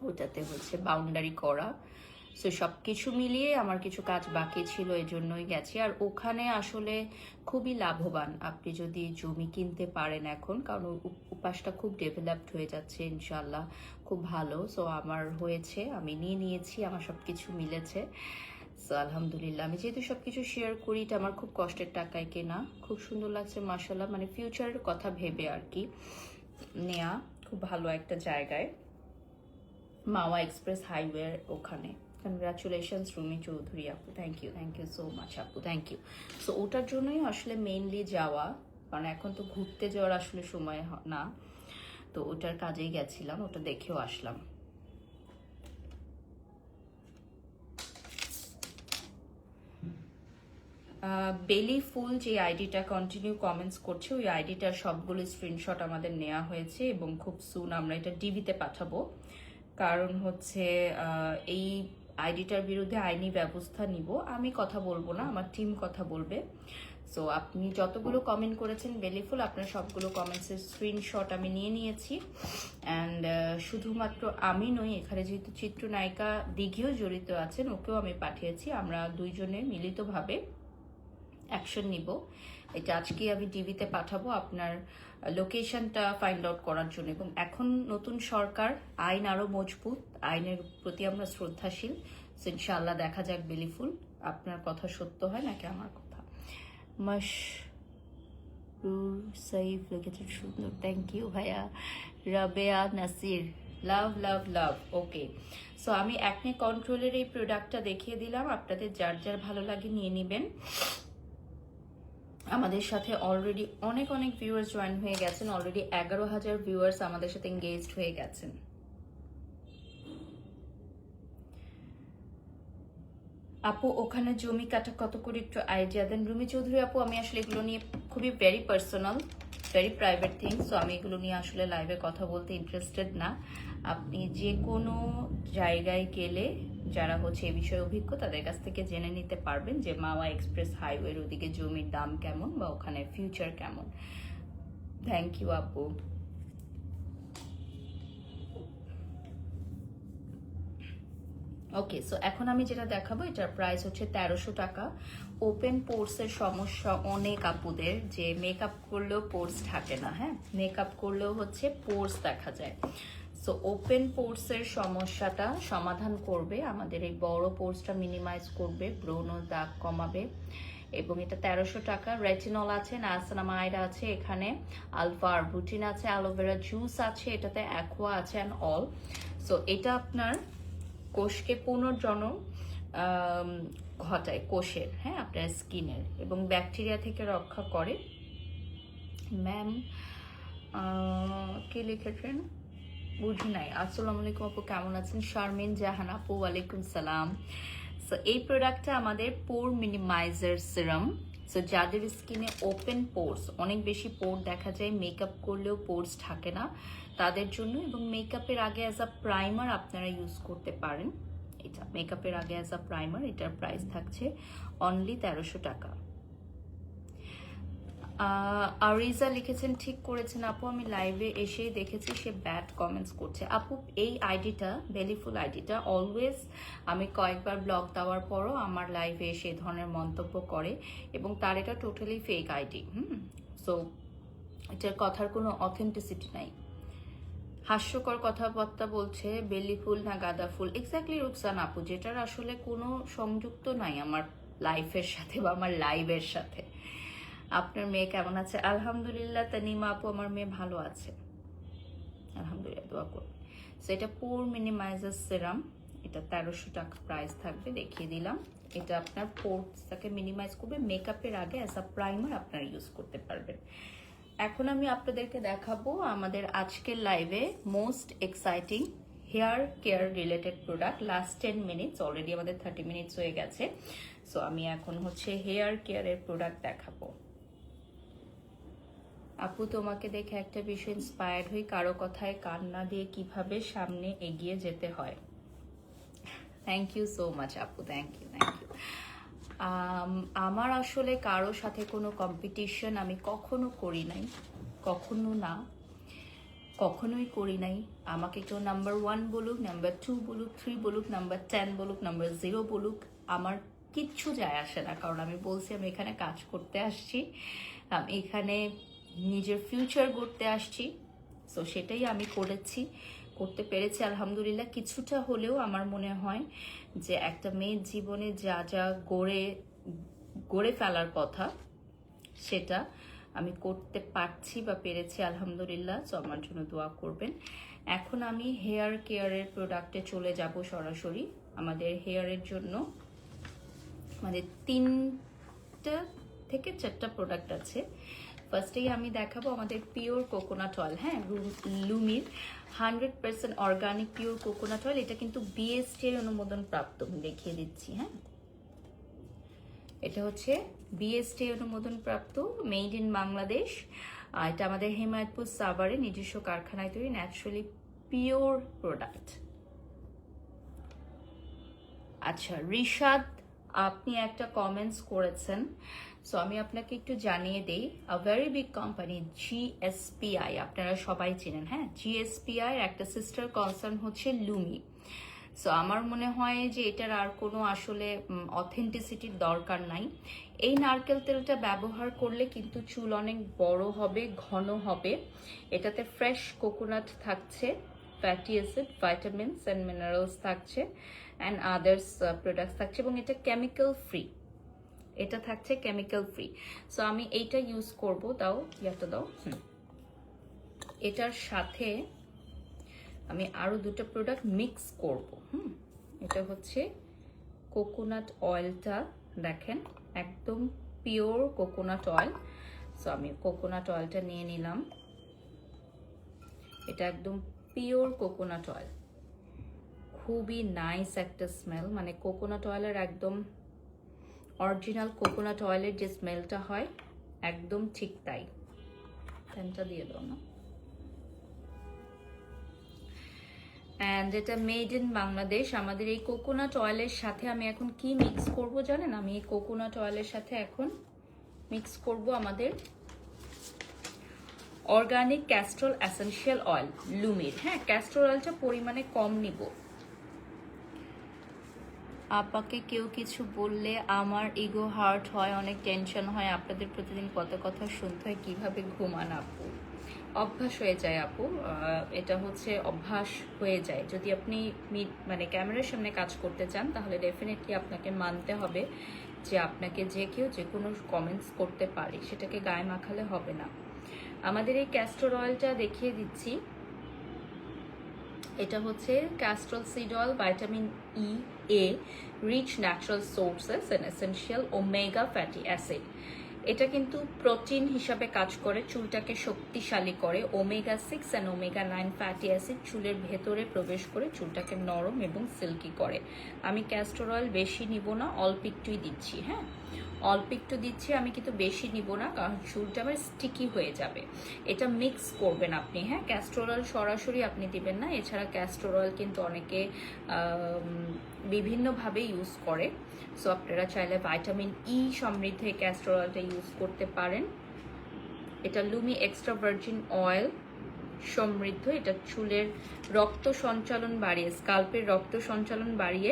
ওটাতে হচ্ছে বাউন্ডারি করা। সো সব কিছু মিলিয়ে আমার কিছু কাজ বাকি ছিল, এজন্যই গেছি। আর ওখানে আসলে খুবই লাভবান আপনি যদি জমি কিনতে পারেন এখন, কারণ উপাসটা খুব ডেভেলপড হয়ে যাচ্ছে ইনশাল্লাহ, খুব ভালো। সো আমার হয়েছে, আমি নিয়েছি, আমার সব কিছু মিলেছে। সো আলহামদুলিল্লাহ। আমি যেহেতু সব কিছু শেয়ার করি, এটা আমার খুব কষ্টের টাকায় কেনা, খুব সুন্দর লাগছে মাশাল্লাহ, মানে ফিউচারের কথা ভেবে আর কি নেয়া, খুব ভালো একটা জায়গায়, মাওয়া এক্সপ্রেস হাইওয়ে ওখানে। কনগ্রাচুলেশনস রুমি চৌধুরী আপু, থ্যাংক ইউ সো মাচ আপু, থ্যাংক ইউ। সো ওটার জন্যই আসলে মেইনলি যাওয়া, কারণ এখন তো ঘুরতে যাওয়ার আসলে সময় না, তো ওটার কাজেই গেছিলাম, ওটা দেখেও আসলাম। বেলি ফুল যে আইডিটা কন্টিনিউ কমেন্টস করছে, ওই আইডিটার সবগুলো স্ক্রিনশট আমাদের নেওয়া হয়েছে এবং খুব সুন আমরা এটা ডিবিতে পাঠাবো। কারণ হচ্ছে এই আইডিটার বিরুদ্ধে আইনি ব্যবস্থা নিব। আমি কথা বলবো না, আমার টিম কথা বলবে। সো আপনি যতগুলো কমেন্ট করেছেন বেলিফুল, আপনার সবগুলো কমেন্টসের স্ক্রিনশট আমি নিয়ে নিয়েছি। অ্যান্ড শুধুমাত্র আমি নই, এখানে যেহেতু চিত্রনায়িকা দিঘিও জড়িত আছেন, ওকেও আমি পাঠিয়েছি। আমরা দুইজনে মিলিতভাবে অ্যাকশন নিব। এটা আজকে আমি টিভিতে পাঠাবো আপনার লোকেশনটা ফাইন্ড আউট করার জন্য। এবং এখন নতুন সরকার, আইন আরো মজবুত, আইনের প্রতি আমরা শ্রদ্ধাশীল। ইনশাআল্লাহ দেখা যাক বেলিফুল আপনার কথা সত্য হয় নাকি আমার কথা। সাইফ লিখেছেন সুন্দর, থ্যাংক ইউ ভাইয়া। রাবেয়া নাসির, লাভ লাভ লাভ। ওকে, সো আমি অ্যাকনে কন্ট্রোলের এই প্রোডাক্টটা দেখিয়ে দিলাম, আপনাদের যার যার ভালো লাগে নিয়ে নেবেন। আমাদের সাথে অলরেডি অনেক ভিউয়ার্স জয়েন হয়ে গেছেন, অলরেডি 11,000 ভিউয়ার্স আমাদের সাথে এঙ্গেজড হয়ে গেছেন। আপু ওখানে জমি কাটা কত করে একটু আইডিয়া দেন। রুমি চৌধুরী আপু, আমি আসলে এগুলো নিয়ে খুবই very personal, very private things, so আমি এগুলো নিয়ে আসলে লাইভে কথা বলতে ইন্টারেস্টেড না। আপনি যে কোনো জায়গায় গেলে যারা হচ্ছে এ বিষয়ে অভিজ্ঞ তাদের কাছ থেকে জেনে নিতে পারবেন যে মাওয়া এক্সপ্রেস হাইওয়ের ওদিকে জমির দাম কেমন বা ওখানে ফিউচার কেমন। থ্যাংক ইউ আপু। ওকে, সো এখন আমি যেটা দেখাবো এটার প্রাইস হচ্ছে 1300 টাকা। ওপেন পোর্সের সমস্যা অনেক আপুদের, যে মেকআপ করলেও পোর্স থাকে না, হ্যাঁ মেকআপ করলেও হচ্ছে পোর্স দেখা যায়। সো ওপেন পোর্সের সমস্যাটা সমাধান করবে আমাদের এই বড় পোর্সটা, মিনিমাইজ করবে, ব্রণ দাগ কমাবে। এবং এটা 1300 টাকা। রেটিনল আছে, নায়াসিনামাইড আছে, এখানে আলফা আরবুটিন আছে, অ্যালোভেরা জুস আছে, এটাতে অ্যাকোয়া আছে অ্যান্ড অল। সো এটা আপনার কোষকে পুনর্জন্ম ঘটায়, কোষের, হ্যাঁ আপনার স্কিনের, এবং ব্যাকটেরিয়া থেকে রক্ষা করে। ম্যাম কে লিখেছেন বুঝি নাই। আসসালামু আলাইকুম আপু, কেমন আছেন? শারমিন জাহান আপু, ওয়ালাইকুম সালাম। সো এই প্রোডাক্টটা আমাদের পোর মিনিমাইজার সিরাম। সো যাদের স্কিনে ওপেন পোর্স, অনেক বেশি পোর দেখা যায়, মেকআপ করলেও পোর্স থাকে না, তাদের জন্য। এবং মেকআপের আগে অ্যাজ আ প্রাইমার আপনারা ইউজ করতে পারেন এটা। মেকআপের আগে অ্যাজ আ প্রাইমার, এটার প্রাইস থাকছে অনলি 1300 টাকা। আরিজা লিখেছেন, ঠিক করেছেন আপু, আমি লাইভে এসেই দেখেছি সে ব্যাড কমেন্টস করছে। আপু এই আইডিটা, বেলিফুল আইডিটা, অলওয়েজ আমি কয়েকবার ব্লগ দেওয়ার পরও আমার লাইভে এসে এই ধরনের মন্তব্য করে, এবং তার এটা টোটালি ফেক আইডি। সো এটার কথার কোনো অথেন্টিসিটি নাই, হাস্যকর কথাবার্তা বলছে। বেলি ফুল না গাঁদা ফুল, এক্স্যাক্টলি রুকসান আপু, যেটার আসলে কোনো সংযুক্ত নাই আমার লাইফের সাথে বা আমার লাইভের সাথে। আপনার মেয়ে কেমন আছে? আলহামদুলিল্লাহ। তানিমা আপু, আমার মেয়ে ভালো আছে আলহামদুলিল্লাহ, দোয়া করুন। সো এটা পোর মিনিমাইজার সিরাম, এটা 1300 টাকা প্রাইস থাকবে, দেখিয়ে দিলাম। এটা আপনার পোর্সটাকে মিনিমাইজ করবে, মেকআপের আগে অ্যাজ আ প্রাইমার আপনারা ইউজ করতে পারবেন। এখন আমি আপনাদেরকে দেখাবো আমাদের আজকের লাইভে most exciting hair care related product. Last 10 minutes, already আমাদের 30 মিনিটস হয়ে গেছে। সো আমি এখন হচ্ছে হেয়ার কেয়ারের প্রোডাক্ট দেখাবো। আপু তোমাকে দেখে একটা বিষয় ইন্সপায়ার্ড হই, কারো কথায় কান না দিয়ে কিভাবে সামনে এগিয়ে যেতে হয়। থ্যাংক ইউ সো মাচ আপু, থ্যাংক ইউ। আমার আসলে কারো সাথে কোনো কম্পিটিশন আমি কখনো করি নাই, কখনো না, কখনোই করি নাই। আমাকে কেউ নাম্বার 1 বলুক, নাম্বার 2 বলুক, 3 বলুক, নাম্বার 10 বলুক, নাম্বার 0 বলুক, আমার কিচ্ছু যায় আসে না। কারণ আমি বলছি আমি এখানে কাজ করতে আসছি, আমি এখানে নিজের ফিউচার গড়তে আসছি। সো সেটাই আমি করতে পেরেছি আলহামদুলিল্লাহ। কিছুটা হলেও আমার মনে হয় যে একটা মেয়ের জীবনে যা যা গড়ে ফেলার কথা সেটা আমি করতে পারছি বা পেরেছি আলহামদুলিল্লাহ। সো আমার জন্য দোয়া করবেন। এখন আমি হেয়ার কেয়ারের প্রোডাক্টে চলে যাব সরাসরি। আমাদের হেয়ারের জন্য আমাদের 3টা থেকে 4টা প্রোডাক্ট আছে। ফার্স্টেই আমি দেখাবো আমাদের পিওর কোকোনাট অয়েল। হ্যাঁ, লুমির 100% অর্গানিক পিওর কোকোনাট অয়েল। এটা কিন্তু বিএসটি এর অনুমোদন প্রাপ্ত, আমি দেখিয়ে দিচ্ছি। হ্যাঁ, এটা হচ্ছে বিএসটি অনুমোদন প্রাপ্ত, মেড ইন বাংলাদেশ। এটা আমাদের হেমায়তপুর সাভারে নিজস্ব কারখানায় তৈরি ন্যাচারালি পিওর প্রোডাক্ট। আচ্ছা রিশাদ, আপনি একটা কমেন্টস করেছেন, সো আমি আপনাকে একটু জানিয়ে দেই। আ ভেরি বিগ কোম্পানি জিএসপিআই, আপনারা সবাই চেনেন। হ্যাঁ, জিএসপিআই একটা সিস্টার কনসার্ন হচ্ছে লুমি। সো আমার মনে হয় যে এটার আর কোনো আসলে অথেন্টিসিটির দরকার নাই। এই নারকেল তেলটা ব্যবহার করলে কিন্তু চুল অনেক বড় হবে, ঘন হবে। এটাতে ফ্রেশ কোকোনাট থাকছে, fatty acid, vitamins and minerals থাকছে, অ্যান্ড আদার্স প্রোডাক্টস থাকছে, এবং এটা কেমিক্যাল ফ্রি। এটা থাকছে কেমিক্যাল ফ্রি। সো আমি এইটা ইউজ করব। দাও ইয়াটা দাও। এটার সাথে আমি আরো 2টা প্রোডাক্ট মিক্স করব। এটা হচ্ছে কোকোনাট অয়েলটা, দেখেন একদম পিওর কোকোনাট অয়েল। সো আমি কোকোনাট অয়েলটা নিয়ে নিলাম। এটা একদম পিওর কোকোনাট অয়েল, খুবই নাইস একটা স্মেল। মানে কোকোনাট অয়েলের একদম অরিজিনাল কোকোনাট অয়েলের যে স্মেলটা হয় একদম ঠিক তাই। ফ্যানটা দিয়ে দাও না। অ্যান্ড এটা মেড ইন বাংলাদেশ। আমাদের এই কোকোনাট অয়েলের সাথে আমি এখন কি মিক্স করব জানেন? আমি এই কোকোনাট অয়েলের সাথে এখন মিক্স করব আমাদের অর্গানিক ক্যাস্টর এসেনশিয়াল অয়েল লুমির। হ্যাঁ, ক্যাস্টর অয়েলটা পরিমাণে কম নিব। আপাকে কেউ কিছু বললে আমার ইগো হার্ট হয়, অনেক টেনশন হয়। আপনাদের প্রতিদিন কত কথা শুনতে হয়, কিভাবে ঘুমান আপু? অভ্যাস হয়ে যায় আপু, এটা হচ্ছে অভ্যাস হয়ে যায়। যদি আপনি মানে ক্যামেরার সামনে কাজ করতে চান তাহলে ডেফিনেটলি আপনাকে মানতে হবে যে আপনাকে যে কেউ যে কোনো কমেন্টস করতে পারে, সেটাকে গায়ে মাখালে হবে না। আমাদের এই ক্যাস্টর অয়েলটা দেখিয়ে দিচ্ছি। এটা হচ্ছে castor seed oil, vitamin E, A, rich natural sources and essential omega fatty acid. এটা কিন্তু প্রোটিন হিসাবে কাজ করে, চুলটাকে শক্তিশালী করে। Omega 6 and omega 9 fatty acid চুলের ভেতরে প্রবেশ করে চুলটাকে নরম এবং সিল্কি করে। আমি ক্যাস্টর অয়েল বেশি নিব না, অল্প একটুই দিচ্ছি। হ্যাঁ, অল্প একটু দিচ্ছি আমি, কিন্তু বেশি নিব না, কারণ চুলটা আমার স্টিকি হয়ে যাবে। এটা মিক্স করবেন আপনি। হ্যাঁ, ক্যাস্টর অয়েল সরাসরি আপনি দিবেন না। এছাড়া ক্যাস্টর অয়েল কিন্তু অনেকে বিভিন্নভাবে ইউজ করে। সো আপনারা চাইলে ভাইটামিন ই সমৃদ্ধ এই ক্যাস্টর অয়েলটা ইউজ করতে পারেন। এটা লুমি এক্সট্রা ভার্জিন অয়েল সমৃদ্ধ। এটা চুলের রক্ত সঞ্চালন বাড়িয়ে, স্কাল্পের রক্ত সঞ্চালন বাড়িয়ে,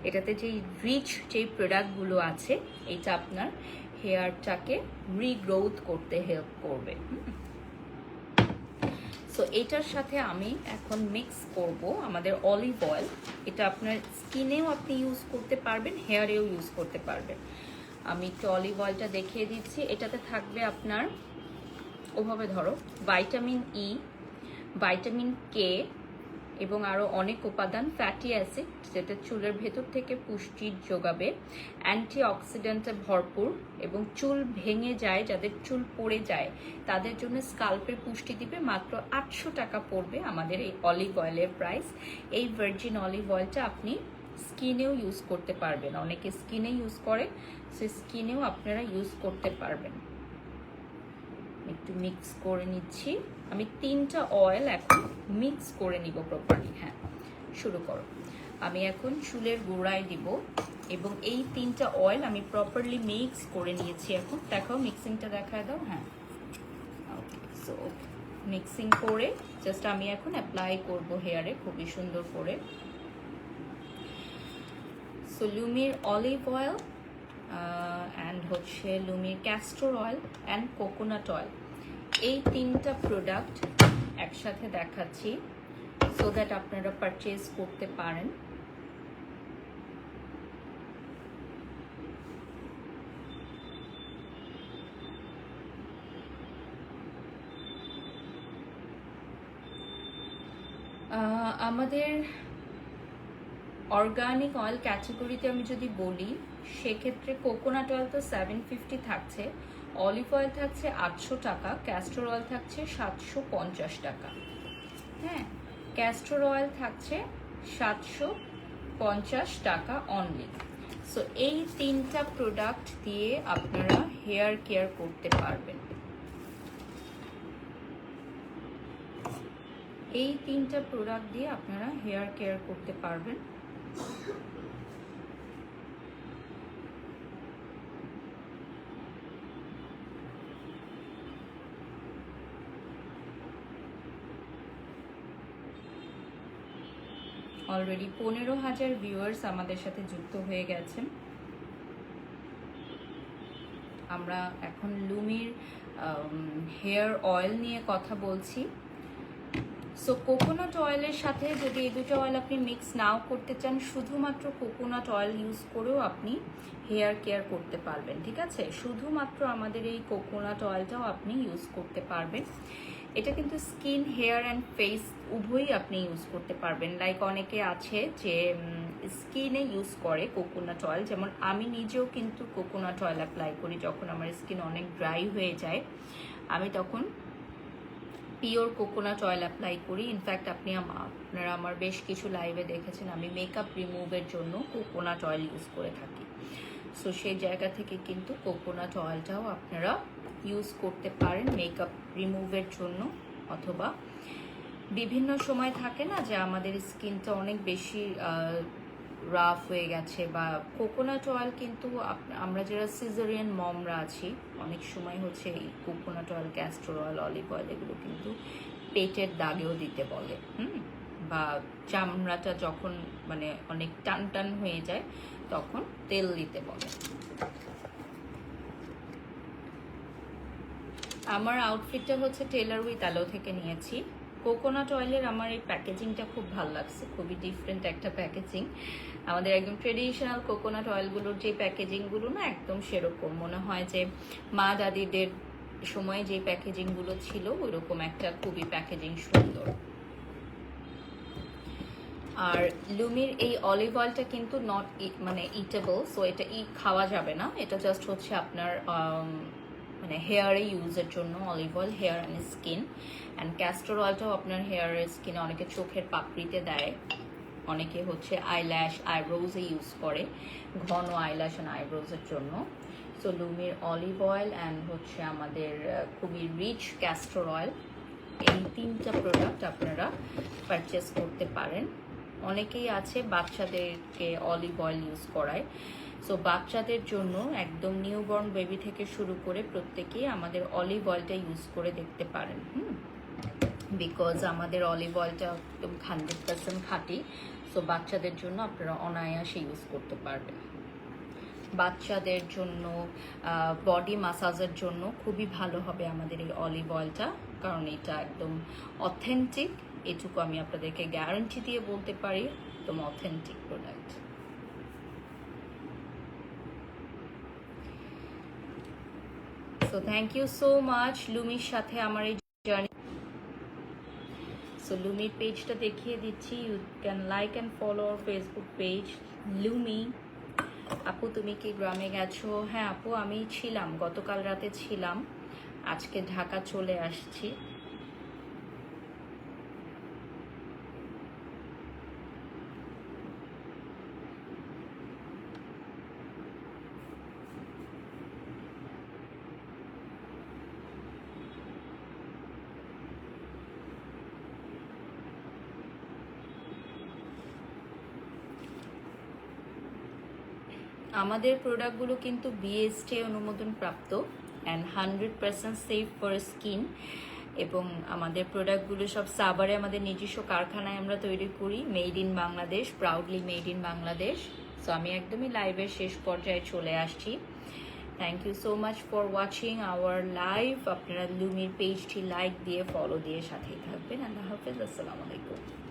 এটাতে যেই রিচ যেই প্রোডাক্টগুলো আছে এটা আপনার হেয়ারটাকে রিগ্রোথ করতে হেল্প করবে। সো এটার সাথে আমি এখন মিক্স করব আমাদের অলিভ অয়েল। এটা আপনার স্কিনেও আপনি ইউজ করতে পারবেন, হেয়ারেও ইউজ করতে পারবেন। আমি একটু অলিভ অয়েলটা দেখিয়ে দিচ্ছি। এটাতে থাকবে আপনার, ওভাবে ধরো, ভাইটামিন ই, ভাইটামিন কে এবং আরও অনেক উপাদান, ফ্যাটি অ্যাসিড যেটা চুলের ভেতর থেকে পুষ্টি যোগাবে, অ্যান্টিঅক্সিডেন্টে ভরপুর, এবং চুল ভেঙে যায়, যাদের চুল পড়ে যায় তাদের জন্য স্কাল্পের পুষ্টি দিবে। মাত্র 800 টাকা পড়বে আমাদের এই অলিভ অয়েলের প্রাইস। এই ভার্জিন অলিভ অয়েলটা আপনি স্কিনেও ইউজ করতে পারবেন, অনেকে স্কিনে ইউজ করে, সে স্কিনেও আপনারা ইউজ করতে পারবেন। একটু মিক্স করে নিচ্ছি আমি, 3টা অয়েল এখন মিক্স করে নিব প্রপারলি। হ্যাঁ, শুরু করো। আমি এখন চুলের গোড়ায় দিব এবং এই 3টা অয়েল আমি প্রপারলি মিক্স করে নিয়েছি। এখন দেখাও, মিক্সিংটা দেখায় দাও। হ্যাঁ, ওকে। সো মিক্সিং করে জাস্ট আমি এখন অ্যাপ্লাই করব হেয়ারে খুবই সুন্দর করে। সো লুমির অলিভ অয়েল অ্যান্ড হচ্ছে লুমির castor oil and coconut oil, এই 3টা প্রোডাক্ট একসাথে দেখাচ্ছি সো দ্যাট আপনারা পারচেজ করতে পারেন। আমাদের অর্গানিক অয়েল ক্যাটাগরিতে আমি যদি বলি, সেক্ষেত্রে কোকোনাট অয়েল তো 750 থাকছে, অলিভ অয়েল থাকছে 800 টাকা, ক্যাস্টর অয়েল থাকছে 750 টাকা। হ্যাঁ, ক্যাস্টর অয়েল থাকছে 750 টাকা অনলি। সো এই 3টা প্রোডাক্ট দিয়ে আপনারা হেয়ার কেয়ার করতে পারবেন। এই 3টা প্রোডাক্ট দিয়ে আপনারা হেয়ার কেয়ার করতে পারবেন। অলরেডি 15,000 ভিউয়ার্স আমাদের সাথে যুক্ত হয়ে গেছেন। আমরা এখন লুমির হেয়ার অয়েল নিয়ে কথা বলছি। সো কোকোনাট অয়েলের সাথে যদি এই দুটো অয়েল আপনি মিক্স নাও করতে চান, শুধুমাত্র কোকোনাট অয়েল ইউজ করেও আপনি হেয়ার কেয়ার করতে পারবেন। ঠিক আছে, শুধুমাত্র আমাদের এই কোকোনাট অয়েলটাও আপনি ইউজ করতে পারবেন। এটা কিন্তু স্কিন, হেয়ার অ্যান্ড ফেস উভয়ই আপনি ইউজ করতে পারবেন। লাইক অনেকে আছে যে স্কিনে ইউজ করে কোকোনাট অয়েল, যেমন আমি নিজেও কিন্তু কোকোনাট অয়েল অ্যাপ্লাই করি যখন আমার স্কিন অনেক ড্রাই হয়ে যায়, আমি তখন পিওর কোকোনাট অয়েল অ্যাপ্লাই করি। ইনফ্যাক্ট আপনারা আমার বেশ কিছু লাইভে দেখেছেন আমি মেকআপ রিমুভের জন্য কোকোনাট অয়েল ইউজ করে থাকি। সো সেই জায়গা থেকে কিন্তু কোকোনাট অয়েলটাও আপনারা ইউজ করতে পারেন মেকআপ রিমুভের জন্য, অথবা বিভিন্ন সময় থাকে না যে আমাদের স্কিনটা অনেক বেশি রাফ হয়ে গেছে, বা কোকোনাট অয়েল কিন্তু আমরা যারা সিজারিয়ান মমরা আছি, অনেক সময় হচ্ছে এই coconut oil, castor oil, olive oil এগুলো কিন্তু পেটের দাগেও দিতে বলে, বা চামড়াটা যখন মানে অনেক টান টান হয়ে যায় তখন তেল দিতে বলে। আমার আউটফিটটা হচ্ছে টেলার উইথ অ্যালো থেকে নিয়েছি। কোকোনাট অয়েলের আমার এই প্যাকেজিংটা খুব ভালো লাগছে, খুবই ডিফারেন্ট একটা প্যাকেজিং। আমাদের একদম ট্রেডিশনাল কোকোনাট অয়েলগুলোর যে প্যাকেজিংগুলো না, একদম সেরকম মনে হয় যে মা দাদিদের সময় যে প্যাকেজিংগুলো ছিল ওইরকম একটা খুবই প্যাকেজিং সুন্দর। আর লুমির এই অলিভ অয়েলটা কিন্তু নট মানে ইটেবল, সো এটা খাওয়া যাবে না, এটা জাস্ট হচ্ছে আপনার মানে হেয়ারে ইউজের জন্য olive oil, hair and skin. And castor অয়েলটাও আপনার হেয়ার স্কিনে, অনেকে চোখের পাপড়িতে দেয়, অনেকে হচ্ছে আইল্যাশ আইব্রোজে ইউজ করে, ঘন আইল্যাশ অ্যান্ড আইব্রোজের জন্য। সো লুমির অলিভ অয়েল অ্যান্ড হচ্ছে আমাদের খুবই রিচ ক্যাস্টর অয়েল, এই 3টা প্রোডাক্ট আপনারা পারচেস করতে পারেন। অনেকেই আছে বাচ্চাদেরকে অলিভ অয়েল ইউজ করায়, সো বাচ্চাদের জন্য একদম নিউবর্ন বেবি থেকে শুরু করে প্রত্যেকেই আমাদের অলিভ অয়েলটা ইউজ করে দেখতে পারেন। বিকজ আমাদের অলিভ অয়েলটা একদম 100% খাঁটি, সো বাচ্চাদের জন্য আপনারা অনায়াসে ইউজ করতে পারবেন। বাচ্চাদের জন্য বডি মাসাজের জন্য খুবই ভালো হবে আমাদের এই অলিভ অয়েলটা, কারণ এটা একদম অথেন্টিক, এটুকু আমি আপনাদেরকে গ্যারান্টি দিয়ে বলতে পারি, একদম authentic product. So thank you so much লুমির সাথে আমার এই জার্নি। সো লুমির পেজটা দেখিয়ে দিচ্ছি, you can like and follow our Facebook page Lumi. আপু তুমি কি গ্রামে গেছো? হ্যাঁ আপু, আমি ছিলাম, গতকাল রাতে ছিলাম, আজকে ঢাকা চলে আসছি। আমাদের প্রোডাক্টগুলো কিন্তু বিএসটি অনুমোদন প্রাপ্ত অ্যান্ড 100% সেফ ফর স্কিন। এবং আমাদের প্রোডাক্টগুলো সব সাভারে আমাদের নিজস্ব কারখানায় আমরা তৈরি করি, made in Bangladesh, proudly made in Bangladesh. So আমি একদমই লাইভের শেষ পর্যায়ে চলে আসছি। Thank you so much for watching our live. আপনারা লুমির পেজটি লাইক দিয়ে ফলো দিয়ে সাথেই থাকবেন। আল্লাহ হাফেজ, আসসালামু আলাইকুম।